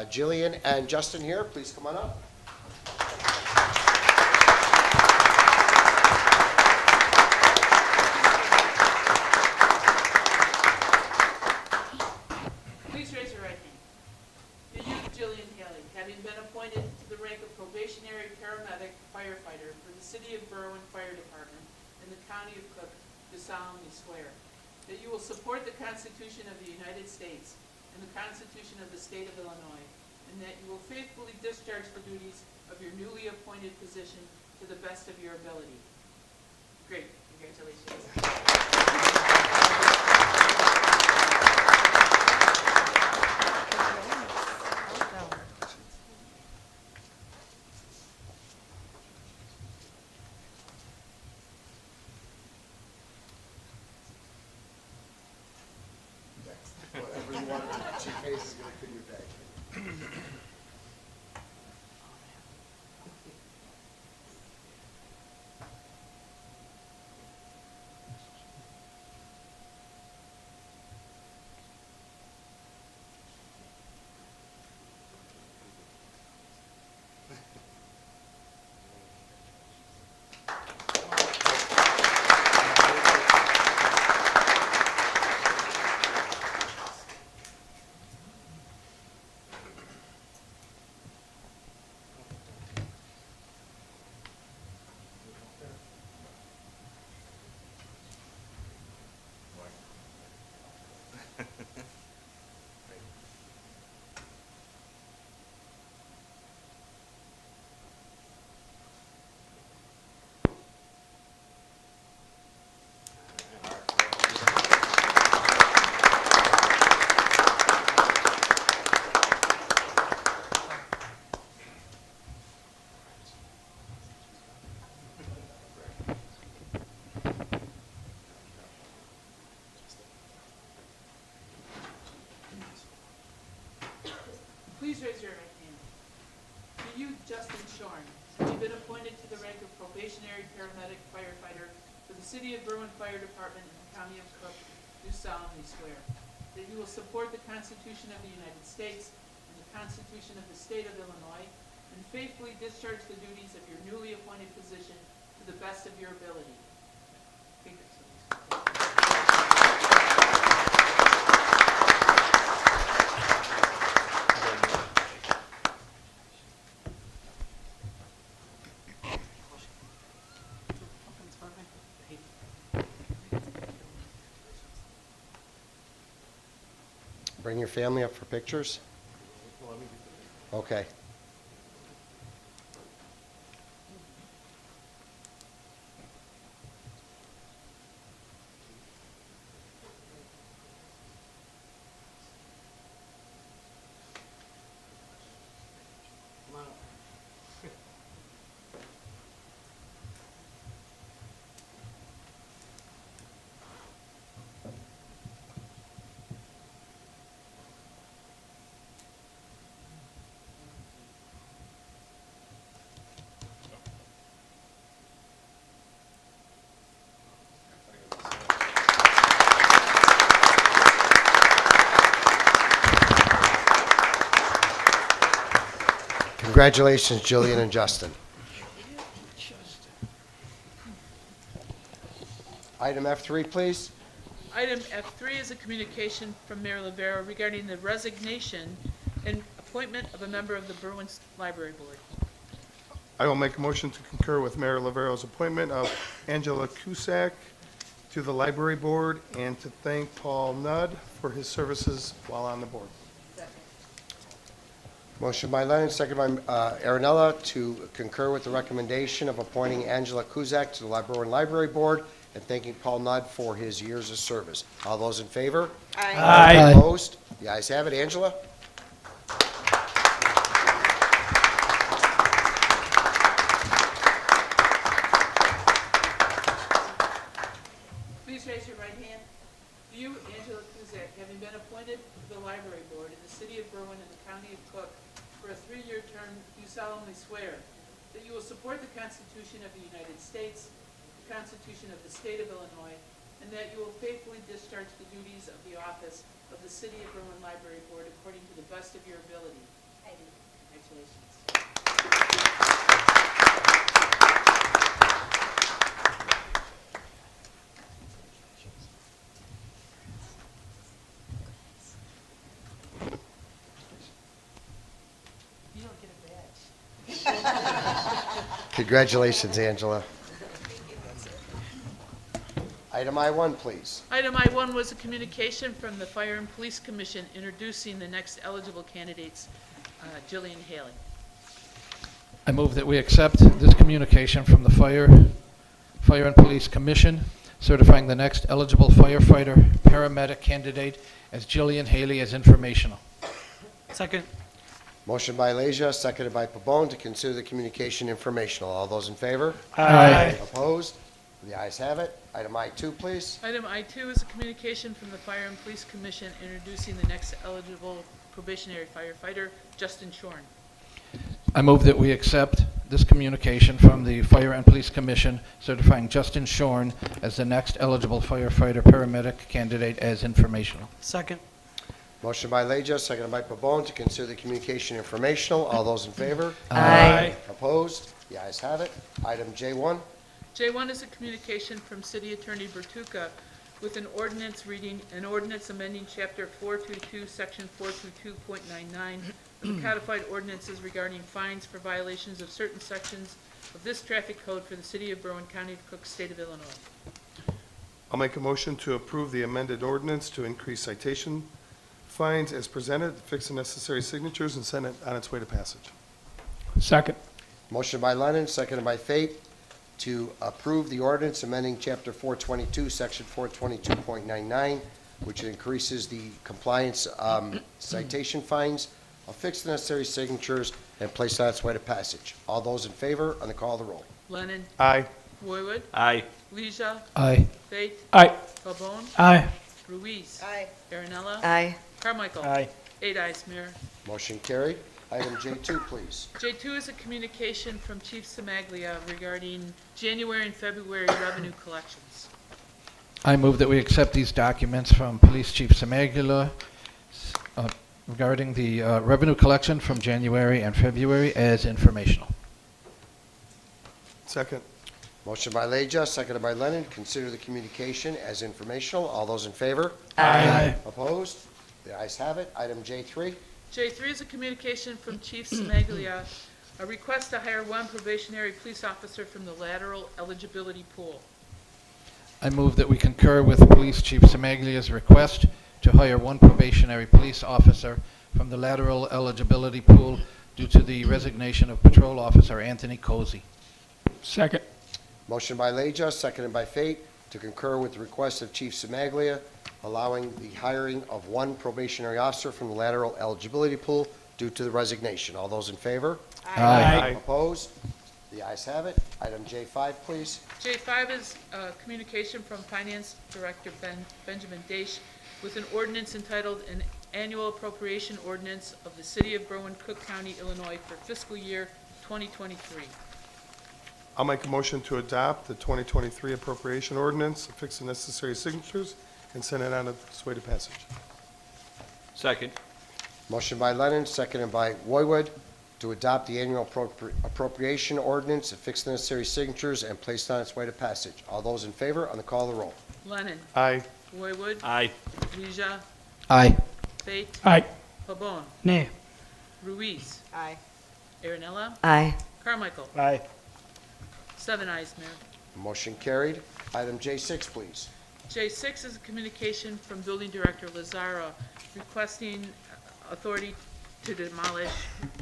Jillian and Justin here? Please come on up. Please raise your right hand. Do you, Julian Haley, having been appointed to the rank of probationary paramedic firefighter for the City of Berwyn Fire Department in the County of Cook, do solemnly swear that you will support the Constitution of the United States and the Constitution of the State of Illinois, and that you will faithfully discharge the duties of your newly appointed position to the best of your ability? Great, congratulations. Whatever you want, Chief Hayes is going to put you back. Please raise your right hand. Do you, Justin Shorn, having been appointed to the rank of probationary paramedic firefighter for the City of Berwyn Fire Department in the County of Cook, do solemnly swear that you will support the Constitution of the United States and the Constitution of the State of Illinois, and faithfully discharge the duties of your newly appointed position to the best of your ability? Congratulations. Bring your family up for pictures. Okay. Congratulations, Jillian and Justin. Item F3, please. Item F3 is a communication from Mayor Rivera regarding the resignation and appointment of a member of the Berwyn Library Board. I will make a motion to concur with Mayor Lavero's appointment of Angela Cusack to the Library Board and to thank Paul Nudd for his services while on the board. Motion by Lennon, second by Aaronella to concur with the recommendation of appointing Angela Kuzak to the Berwyn Library Board and thanking Paul Nudd for his years of service. All those in favor? Aye. Opposed? The ayes have it. Angela? Please raise your right hand. Do you, Angela Kuzak, having been appointed to the Library Board in the City of Berwyn and the County of Cook for a 3-year term, do solemnly swear that you will support the Constitution of the United States, the Constitution of the State of Illinois, and that you will faithfully discharge the duties of the office of the City of Berwyn Library Board according to the best of your ability? I do. Congratulations. You don't get a badge. Congratulations, Angela. Item I1, please. Item I1 was a communication from the Fire and Police Commission introducing the next eligible candidates, Jillian Haley. I move that we accept this communication from the Fire and Police Commission certifying the next eligible firefighter paramedic candidate as Jillian Haley as informational. Second. Motion by Leisure, seconded by Pabon to consider the communication informational. All those in favor? Aye. Opposed? The ayes have it. Item I2, please. Item I2 is a communication from the Fire and Police Commission introducing the next eligible probationary firefighter, Justin Shorn. I move that we accept this communication from the Fire and Police Commission certifying Justin Shorn as the next eligible firefighter paramedic candidate as informational. Second. Motion by Leisure, seconded by Pabon to consider the communication informational. All those in favor? Aye. Opposed? The ayes have it. Item J1. J1 is a communication from City Attorney Bertuca with an ordinance reading, an ordinance amending Chapter 422, Section 422.99 of the codified ordinances regarding fines for violations of certain sections of this traffic code for the City of Berwyn, County of Cook, State of Illinois. I'll make a motion to approve the amended ordinance to increase citation fines as presented, fix the necessary signatures, and send it on its way to passage. Second. Motion by Lennon, seconded by Fate to approve the ordinance amending Chapter 422, Section 422.99, which increases the compliance citation fines, affix the necessary signatures, and place on its way to passage. All those in favor on the call of the roll. Lennon. Aye. Roywood. Aye. Leisure. Aye. Fate. Aye. Pabon. Aye. Ruiz. Aye. Aaronella. Aye. Carmichael. Aye. 8 ayes, Mayor. Motion carried. Item J2, please. J2 is a communication from Chief Samaglia regarding January and February revenue collections. I move that we accept these documents from Police Chief Semagula regarding the revenue collection from January and February as informational. Second. Motion by Leja, seconded by Lennon. Consider the communication as informational. All those in favor? Aye. Opposed? The ayes have it. Item J3. J3 is a communication from Chief Samaglia, a request to hire one probationary police officer from the lateral eligibility pool. I move that we concur with Police Chief Semaglia's request to hire one probationary police officer from the lateral eligibility pool due to the resignation of Patrol Officer Anthony Cozy. Second. Motion by Leja, seconded by Fate, to concur with the request of Chief Semaglia, allowing the hiring of one probationary officer from the lateral eligibility pool due to the resignation. All those in favor? Aye. Opposed? The ayes have it. Item J5, please. J5 is a communication from Finance Director Benjamin Desch with an ordinance entitled an Annual Appropriation Ordinance of the City of Berwyn, Cook County, Illinois for fiscal year 2023. I'll make a motion to adopt the 2023 appropriation ordinance, affix the necessary signatures, and send it on its way to passage. Second. Motion by Lennon, seconded by Roywood, to adopt the annual appropriation ordinance, affix the necessary signatures, and place it on its way to passage. All those in favor, on the call of the roll. Lennon. Aye. Roywood. Aye. Leisure. Aye. Fate. Aye. Pabon. Nay. Ruiz. Aye. Aaronella. Aye. Carmichael. Aye. 7 ayes, Mayor. Motion carried. Item J6, please. J6 is a communication from Building Director Lazara requesting authority to demolish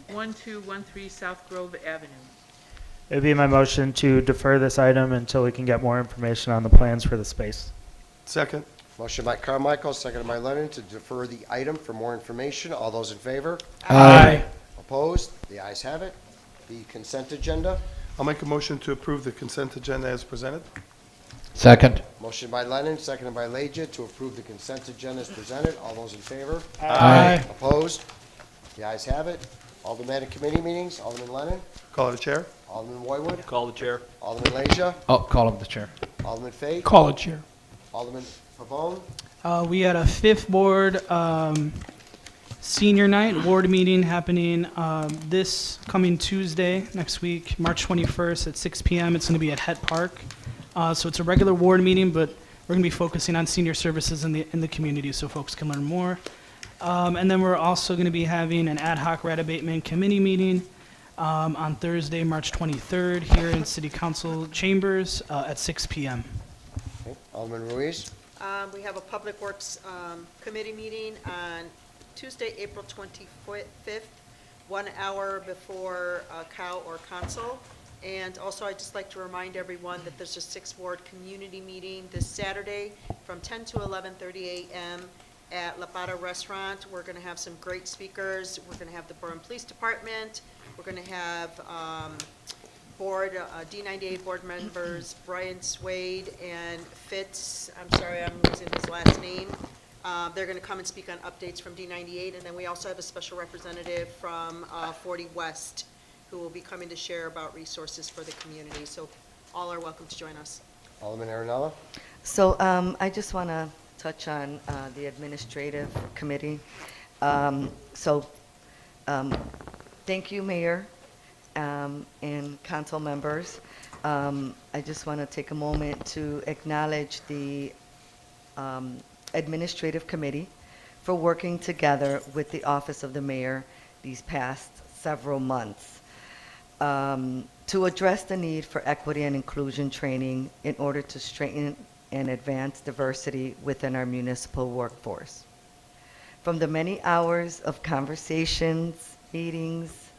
1213 South Grove Avenue. It would be my motion to defer this item until we can get more information on the plans for the space. Second. Motion by Carmichael, seconded by Lennon, to defer the item for more information. All those in favor? Aye. Opposed? The ayes have it. The consent agenda. I'll make a motion to approve the consent agenda as presented. Second. Motion by Lennon, seconded by Leja, to approve the consent agenda as presented. All those in favor? Aye. Opposed? The ayes have it. Aldermanic committee meetings. Alderman Lennon. Call it a chair. Alderman Roywood. Call the chair. Alderman Leja. Oh, call him the chair. Alderman Fate. Call it, Chair. Alderman Pavone. We had a fifth ward senior night ward meeting happening this coming Tuesday next week, March 21st at 6 p.m. It's going to be at Het Park. So it's a regular ward meeting, but we're going to be focusing on senior services in the community so folks can learn more. And then we're also going to be having an ad hoc rat abatement committee meeting on Thursday, March 23rd here in City Council chambers at 6 p.m. Okay. Alderman Ruiz. We have a Public Works Committee meeting on Tuesday, April 25th, 1 hour before COW or Council. And also, I'd just like to remind everyone that there's a 6th Ward community meeting this Saturday from 10 to 11:30 a.m. at La Pata Restaurant. We're going to have some great speakers. We're going to have the Berwyn Police Department. We're going to have board, D98 board members, Brian Swade and Fitz, I'm sorry, I'm losing his last name. They're going to come and speak on updates from D98, and then we also have a special representative from 40 West who will be coming to share about resources for the community. So all are welcome to join us. Alderman Aaronella. So I just want to touch on the administrative committee. Thank you, Mayor, and council members. I just want to take a moment to acknowledge the administrative committee for working together with the office of the mayor these past several months to address the need for equity and inclusion training in order to strengthen and advance diversity within our municipal workforce. From the many hours of conversations, meetings,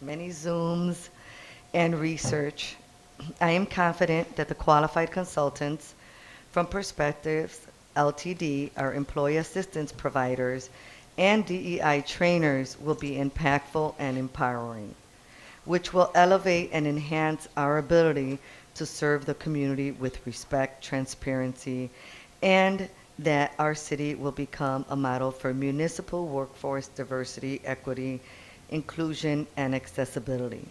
many Zooms, and research, I am confident that the qualified consultants from Perspectives LTD, our employee assistance providers, and DEI trainers will be impactful and empowering, which will elevate and enhance our ability to serve the community with respect, transparency, and that our city will become a model for municipal workforce diversity, equity, inclusion, and accessibility.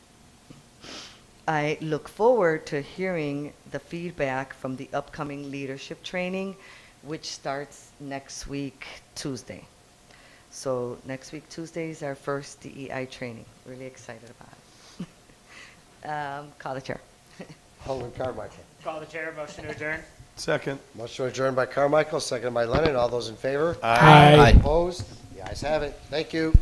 I look forward to hearing the feedback from the upcoming leadership training, which starts next week, Tuesday. So next week, Tuesday is our first DEI training. Really excited about it. Call the chair. Alderman Carmichael. Call the chair, motion to adjourn. Second. Motion adjourned by Carmichael, seconded by Lennon. All those in favor? Aye. Opposed? The ayes have it. Thank you.